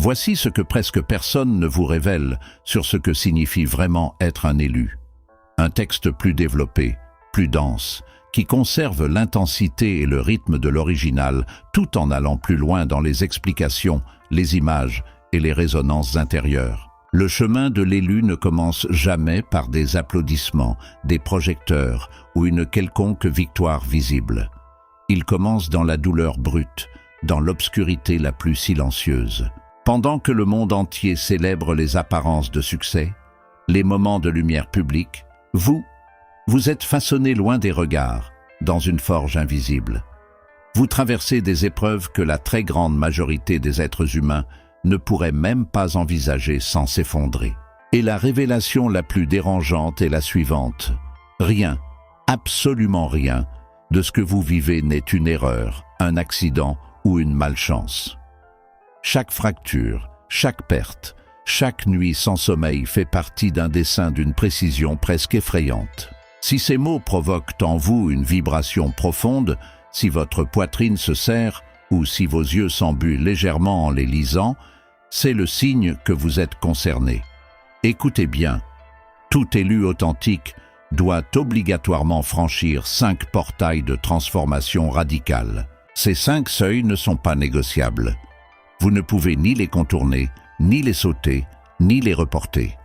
Voici ce que presque personne ne vous révèle sur ce que signifie vraiment être un élu. Un texte plus développé, plus dense, qui conserve l'intensité et le rythme de l'original, tout en allant plus loin dans les explications, les images et les résonances intérieures. Le chemin de l'élu ne commence jamais par des applaudissements, des projecteurs ou une quelconque victoire visible. Il commence dans la douleur brute, dans l'obscurité la plus silencieuse. Pendant que le monde entier célèbre les apparences de succès, les moments de lumière publique, vous êtes façonné loin des regards, dans une forge invisible. Vous traversez des épreuves que la très grande majorité des êtres humains ne pourrait même pas envisager sans s'effondrer. Et la révélation la plus dérangeante est la suivante. Rien, absolument rien, de ce que vous vivez n'est une erreur, un accident ou une malchance. Chaque fracture, chaque perte, chaque nuit sans sommeil fait partie d'un dessin d'une précision presque effrayante. Si ces mots provoquent en vous une vibration profonde, si votre poitrine se serre ou si vos yeux s'embuent légèrement en les lisant, c'est le signe que vous êtes concerné. Écoutez bien, tout élu authentique doit obligatoirement franchir 5 portails de transformation radicale. Ces 5 seuils ne sont pas négociables. Vous ne pouvez ni les contourner, ni les sauter, ni les reporter.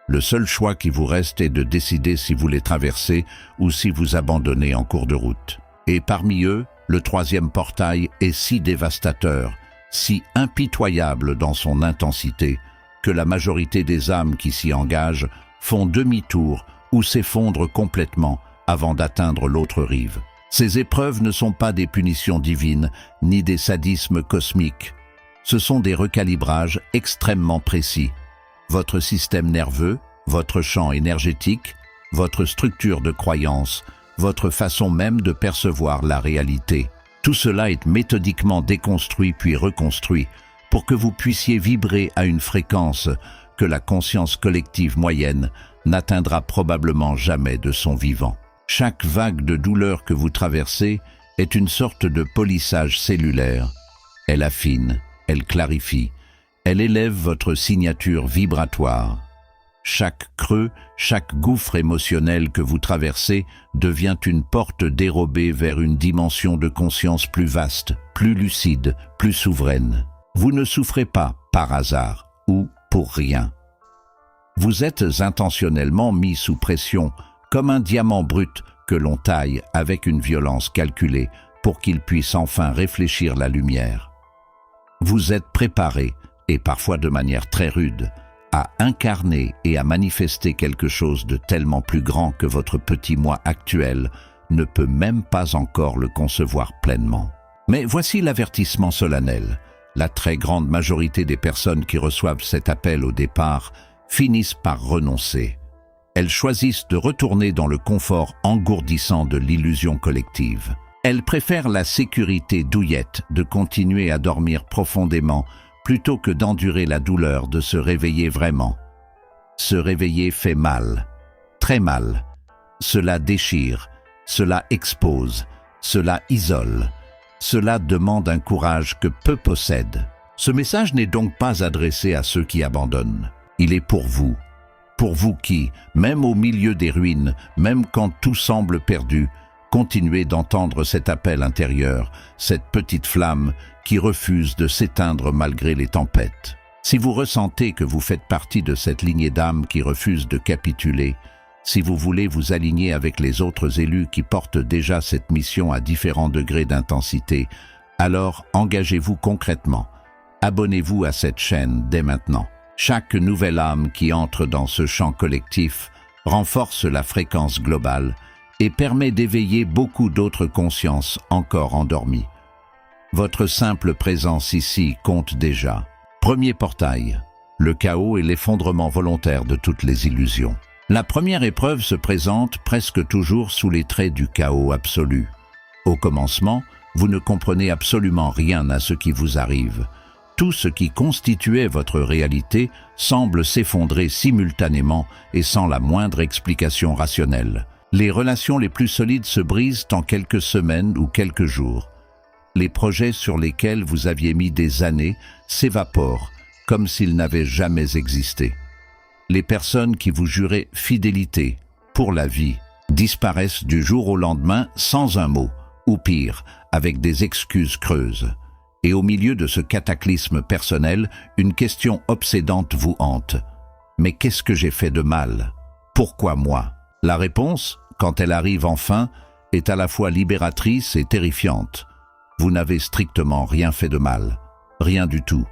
Le seul choix qui vous reste est de décider si vous les traversez ou si vous abandonnez en cours de route. Et parmi eux, le 3e portail est si dévastateur, si impitoyable dans son intensité, que la majorité des âmes qui s'y engagent font demi-tour ou s'effondrent complètement avant d'atteindre l'autre rive. Ces épreuves ne sont pas des punitions divines, ni des sadismes cosmiques. Ce sont des recalibrages extrêmement précis. Votre système nerveux, votre champ énergétique, votre structure de croyance, votre façon même de percevoir la réalité. Tout cela est méthodiquement déconstruit puis reconstruit pour que vous puissiez vibrer à une fréquence que la conscience collective moyenne n'atteindra probablement jamais de son vivant. Chaque vague de douleur que vous traversez est une sorte de polissage cellulaire. Elle affine, elle clarifie, elle élève votre signature vibratoire. Chaque creux, chaque gouffre émotionnel que vous traversez devient une porte dérobée vers une dimension de conscience plus vaste, plus lucide, plus souveraine. Vous ne souffrez pas par hasard ou pour rien. Vous êtes intentionnellement mis sous pression, comme un diamant brut que l'on taille avec une violence calculée pour qu'il puisse enfin réfléchir la lumière. Vous êtes préparé, et parfois de manière très rude, à incarner et à manifester quelque chose de tellement plus grand que votre petit moi actuel ne peut même pas encore le concevoir pleinement. Mais voici l'avertissement solennel. La très grande majorité des personnes qui reçoivent cet appel au départ finissent par renoncer. Elles choisissent de retourner dans le confort engourdissant de l'illusion collective. Elles préfèrent la sécurité douillette de continuer à dormir profondément plutôt que d'endurer la douleur de se réveiller vraiment. Se réveiller fait mal, très mal. Cela déchire, cela expose, cela isole. Cela demande un courage que peu possèdent. Ce message n'est donc pas adressé à ceux qui abandonnent. Il est pour vous qui, même au milieu des ruines, même quand tout semble perdu, continuez d'entendre cet appel intérieur, cette petite flamme qui refuse de s'éteindre malgré les tempêtes. Si vous ressentez que vous faites partie de cette lignée d'âmes qui refuse de capituler, si vous voulez vous aligner avec les autres élus qui portent déjà cette mission à différents degrés d'intensité, alors engagez-vous concrètement. Abonnez-vous à cette chaîne dès maintenant. Chaque nouvelle âme qui entre dans ce champ collectif renforce la fréquence globale et permet d'éveiller beaucoup d'autres consciences encore endormies. Votre simple présence ici compte déjà. Premier portail, le chaos et l'effondrement volontaire de toutes les illusions. La première épreuve se présente presque toujours sous les traits du chaos absolu. Au commencement, vous ne comprenez absolument rien à ce qui vous arrive. Tout ce qui constituait votre réalité semble s'effondrer simultanément et sans la moindre explication rationnelle. Les relations les plus solides se brisent en quelques semaines ou quelques jours. Les projets sur lesquels vous aviez mis des années s'évaporent comme s'ils n'avaient jamais existé. Les personnes qui vous juraient fidélité pour la vie disparaissent du jour au lendemain sans un mot, ou pire, avec des excuses creuses. Et au milieu de ce cataclysme personnel, une question obsédante vous hante. Mais qu'est-ce que j'ai fait de mal? Pourquoi moi? La réponse, quand elle arrive enfin, est à la fois libératrice et terrifiante. Vous n'avez strictement rien fait de mal. Rien du tout.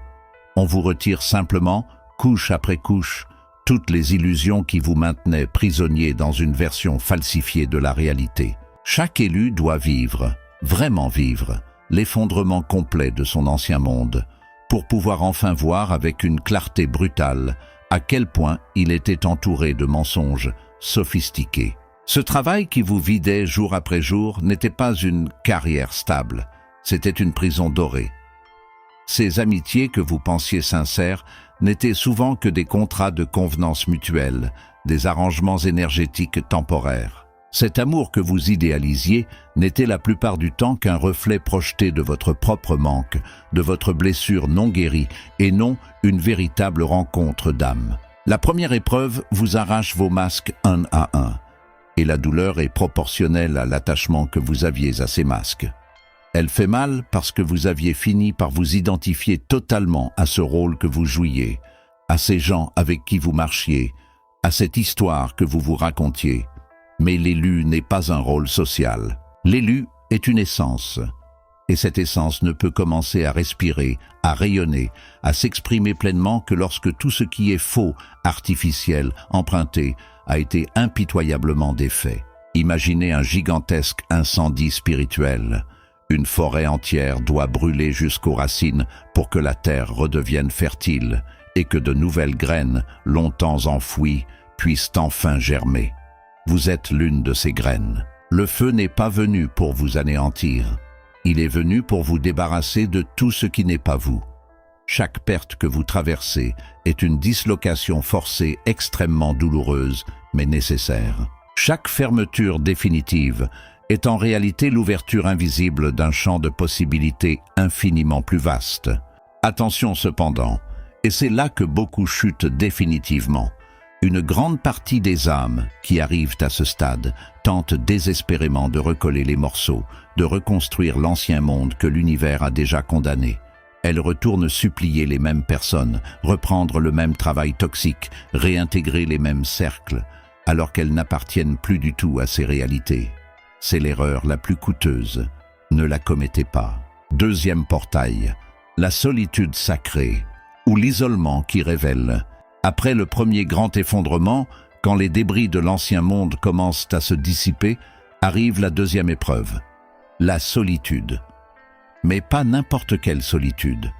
On vous retire simplement, couche après couche, toutes les illusions qui vous maintenaient prisonnier dans une version falsifiée de la réalité. Chaque élu doit vivre, vraiment vivre, l'effondrement complet de son ancien monde, pour pouvoir enfin voir avec une clarté brutale à quel point il était entouré de mensonges sophistiqués. Ce travail qui vous vidait jour après jour n'était pas une carrière stable, c'était une prison dorée. Ces amitiés que vous pensiez sincères n'étaient souvent que des contrats de convenance mutuelle, des arrangements énergétiques temporaires. Cet amour que vous idéalisiez n'était la plupart du temps qu'un reflet projeté de votre propre manque, de votre blessure non guérie, et non une véritable rencontre d'âme. La première épreuve vous arrache vos masques un à un, et la douleur est proportionnelle à l'attachement que vous aviez à ces masques. Elle fait mal parce que vous aviez fini par vous identifier totalement à ce rôle que vous jouiez, à ces gens avec qui vous marchiez, à cette histoire que vous vous racontiez. Mais l'élu n'est pas un rôle social. L'élu est une essence. Et cette essence ne peut commencer à respirer, à rayonner, à s'exprimer pleinement que lorsque tout ce qui est faux, artificiel, emprunté, a été impitoyablement défait. Imaginez un gigantesque incendie spirituel. Une forêt entière doit brûler jusqu'aux racines pour que la terre redevienne fertile et que de nouvelles graines, longtemps enfouies, puissent enfin germer. Vous êtes l'une de ces graines. Le feu n'est pas venu pour vous anéantir. Il est venu pour vous débarrasser de tout ce qui n'est pas vous. Chaque perte que vous traversez est une dislocation forcée extrêmement douloureuse, mais nécessaire. Chaque fermeture définitive est en réalité l'ouverture invisible d'un champ de possibilités infiniment plus vaste. Attention cependant, et c'est là que beaucoup chutent définitivement. Une grande partie des âmes qui arrivent à ce stade tentent désespérément de recoller les morceaux, de reconstruire l'ancien monde que l'univers a déjà condamné. Elles retournent supplier les mêmes personnes, reprendre le même travail toxique, réintégrer les mêmes cercles, alors qu'elles n'appartiennent plus du tout à ces réalités. C'est l'erreur la plus coûteuse. Ne la commettez pas. Deuxième portail, la solitude sacrée, ou l'isolement qui révèle. Après le premier grand effondrement, quand les débris de l'ancien monde commencent à se dissiper, arrive la deuxième épreuve, la solitude. Mais pas n'importe quelle solitude.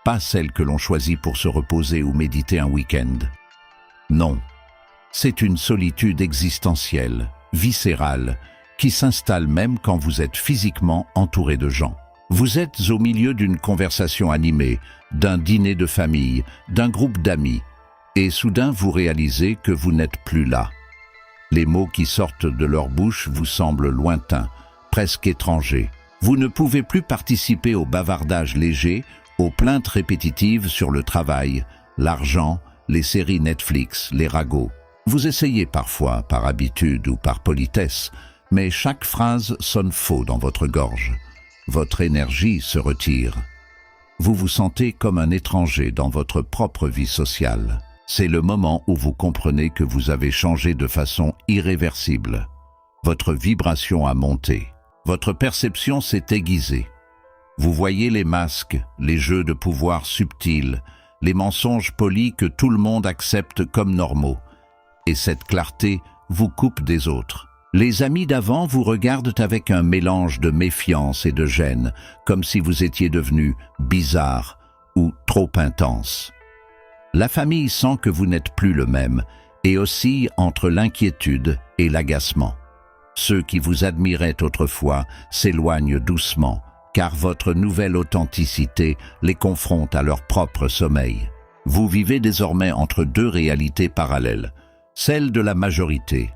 Pas celle que l'on choisit pour se reposer ou méditer un week-end. Non, c'est une solitude existentielle, viscérale, qui s'installe même quand vous êtes physiquement entouré de gens. Vous êtes au milieu d'une conversation animée, d'un dîner de famille, d'un groupe d'amis, et soudain vous réalisez que vous n'êtes plus là. Les mots qui sortent de leur bouche vous semblent lointains, presque étrangers. Vous ne pouvez plus participer au bavardage léger, aux plaintes répétitives sur le travail, l'argent, les séries Netflix, les ragots. Vous essayez parfois, par habitude ou par politesse, mais chaque phrase sonne faux dans votre gorge. Votre énergie se retire. Vous vous sentez comme un étranger dans votre propre vie sociale. C'est le moment où vous comprenez que vous avez changé de façon irréversible. Votre vibration a monté. Votre perception s'est aiguisée. Vous voyez les masques, les jeux de pouvoir subtils, les mensonges polis que tout le monde accepte comme normaux. Et cette clarté vous coupe des autres. Les amis d'avant vous regardent avec un mélange de méfiance et de gêne, comme si vous étiez devenu bizarre ou trop intense. La famille sent que vous n'êtes plus le même et oscille entre l'inquiétude et l'agacement. Ceux qui vous admiraient autrefois s'éloignent doucement, car votre nouvelle authenticité les confronte à leur propre sommeil. Vous vivez désormais entre deux réalités parallèles, celle de la majorité,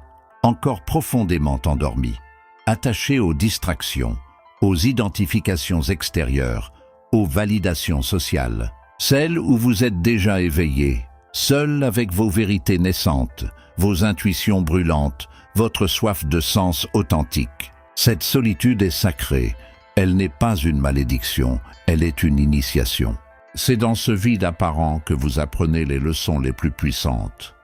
encore profondément endormie, attachée aux distractions, aux identifications extérieures, aux validations sociales, celle où vous êtes déjà éveillé, seul avec vos vérités naissantes, vos intuitions brûlantes, votre soif de sens authentique. Cette solitude est sacrée, elle n'est pas une malédiction, elle est une initiation. C'est dans ce vide apparent que vous apprenez les leçons les plus puissantes.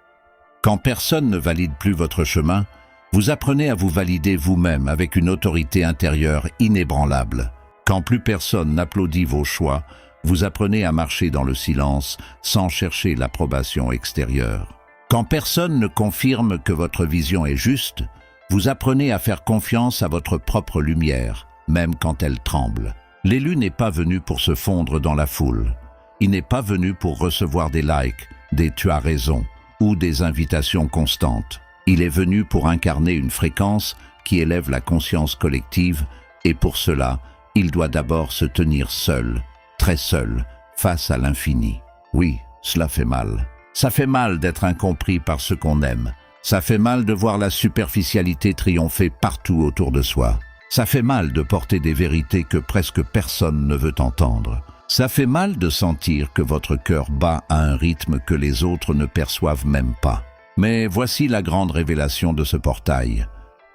Quand personne ne valide plus votre chemin, vous apprenez à vous valider vous-même avec une autorité intérieure inébranlable. Quand plus personne n'applaudit vos choix, vous apprenez à marcher dans le silence sans chercher l'approbation extérieure. Quand personne ne confirme que votre vision est juste, vous apprenez à faire confiance à votre propre lumière, même quand elle tremble. L'élu n'est pas venu pour se fondre dans la foule. Il n'est pas venu pour recevoir des likes, des « tu as raison » ou des invitations constantes. Il est venu pour incarner une fréquence qui élève la conscience collective et pour cela, il doit d'abord se tenir seul, très seul, face à l'infini. Oui, cela fait mal. Ça fait mal d'être incompris par ce qu'on aime. Ça fait mal de voir la superficialité triompher partout autour de soi. Ça fait mal de porter des vérités que presque personne ne veut entendre. Ça fait mal de sentir que votre cœur bat à un rythme que les autres ne perçoivent même pas. Mais voici la grande révélation de ce portail.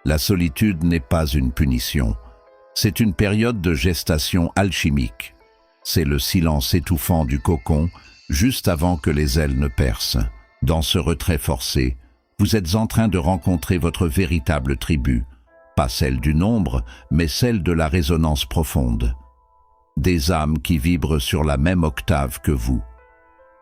La solitude n'est pas une punition. C'est une période de gestation alchimique. C'est le silence étouffant du cocon, juste avant que les ailes ne percent. Dans ce retrait forcé, vous êtes en train de rencontrer votre véritable tribu. Pas celle du nombre, mais celle de la résonance profonde. Des âmes qui vibrent sur la même octave que vous.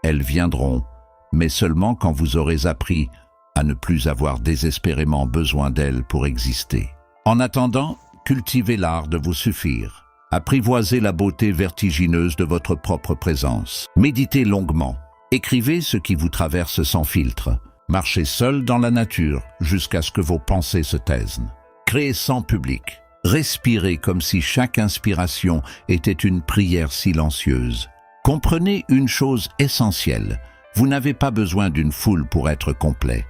Elles viendront, mais seulement quand vous aurez appris à ne plus avoir désespérément besoin d'elles pour exister. En attendant, cultivez l'art de vous suffire. Apprivoisez la beauté vertigineuse de votre propre présence. Méditez longuement. Écrivez ce qui vous traverse sans filtre. Marchez seul dans la nature jusqu'à ce que vos pensées se taisent. Créez sans public. Respirez comme si chaque inspiration était une prière silencieuse. Comprenez une chose essentielle. Vous n'avez pas besoin d'une foule pour être complet.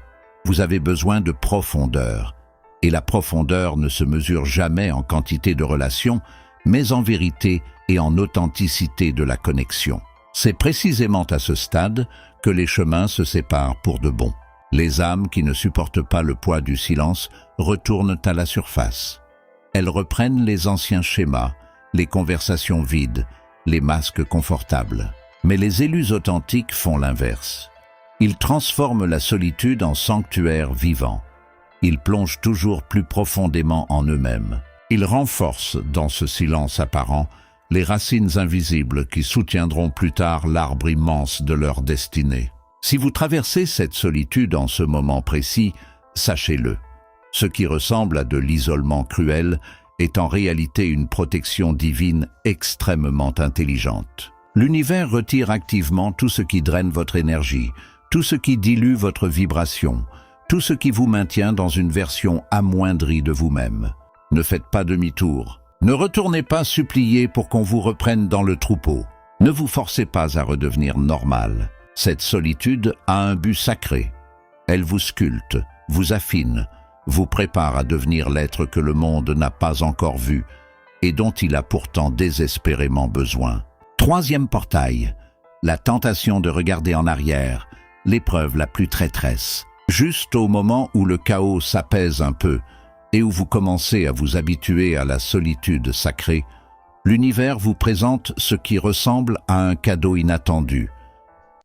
Vous avez besoin de profondeur. Et la profondeur ne se mesure jamais en quantité de relations, mais en vérité et en authenticité de la connexion. C'est précisément à ce stade que les chemins se séparent pour de bon. Les âmes qui ne supportent pas le poids du silence retournent à la surface. Elles reprennent les anciens schémas, les conversations vides, les masques confortables. Mais les élus authentiques font l'inverse. Ils transforment la solitude en sanctuaire vivant. Ils plongent toujours plus profondément en eux-mêmes. Ils renforcent, dans ce silence apparent, les racines invisibles qui soutiendront plus tard l'arbre immense de leur destinée. Si vous traversez cette solitude en ce moment précis, sachez-le. Ce qui ressemble à de l'isolement cruel est en réalité une protection divine extrêmement intelligente. L'univers retire activement tout ce qui draine votre énergie, tout ce qui dilue votre vibration, tout ce qui vous maintient dans une version amoindrie de vous-même. Ne faites pas demi-tour. Ne retournez pas supplier pour qu'on vous reprenne dans le troupeau. Ne vous forcez pas à redevenir normal. Cette solitude a un but sacré. Elle vous sculpte, vous affine, vous prépare à devenir l'être que le monde n'a pas encore vu et dont il a pourtant désespérément besoin. Troisième portail, la tentation de regarder en arrière, l'épreuve la plus traîtresse. Juste au moment où le chaos s'apaise un peu et où vous commencez à vous habituer à la solitude sacrée, l'univers vous présente ce qui ressemble à un cadeau inattendu,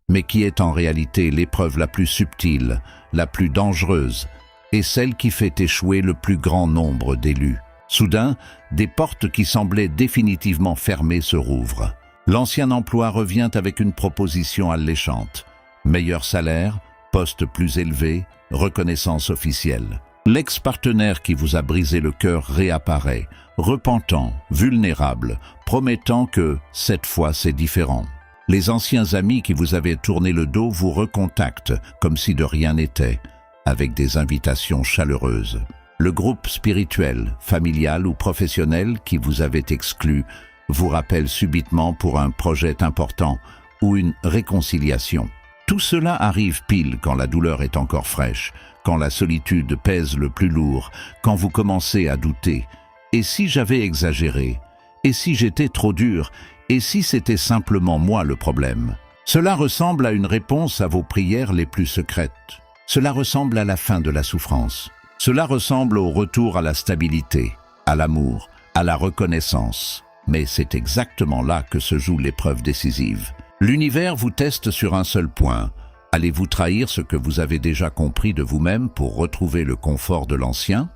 mais qui est en réalité l'épreuve la plus subtile, la plus dangereuse, et celle qui fait échouer le plus grand nombre d'élus. Soudain, des portes qui semblaient définitivement fermées se rouvrent. L'ancien emploi revient avec une proposition alléchante. Meilleur salaire, poste plus élevé, reconnaissance officielle. L'ex-partenaire qui vous a brisé le cœur réapparaît, repentant, vulnérable, promettant que, cette fois, c'est différent. Les anciens amis qui vous avaient tourné le dos vous recontactent, comme si de rien n'était, avec des invitations chaleureuses. Le groupe spirituel, familial ou professionnel qui vous avait exclu vous rappelle subitement pour un projet important ou une réconciliation. Tout cela arrive pile quand la douleur est encore fraîche, quand la solitude pèse le plus lourd, quand vous commencez à douter. Et si j'avais exagéré? Et si j'étais trop dur? Et si c'était simplement moi le problème? Cela ressemble à une réponse à vos prières les plus secrètes. Cela ressemble à la fin de la souffrance. Cela ressemble au retour à la stabilité, à l'amour, à la reconnaissance. Mais c'est exactement là que se joue l'épreuve décisive. L'univers vous teste sur un seul point. Allez-vous trahir ce que vous avez déjà compris de vous-même pour retrouver le confort de l'ancien?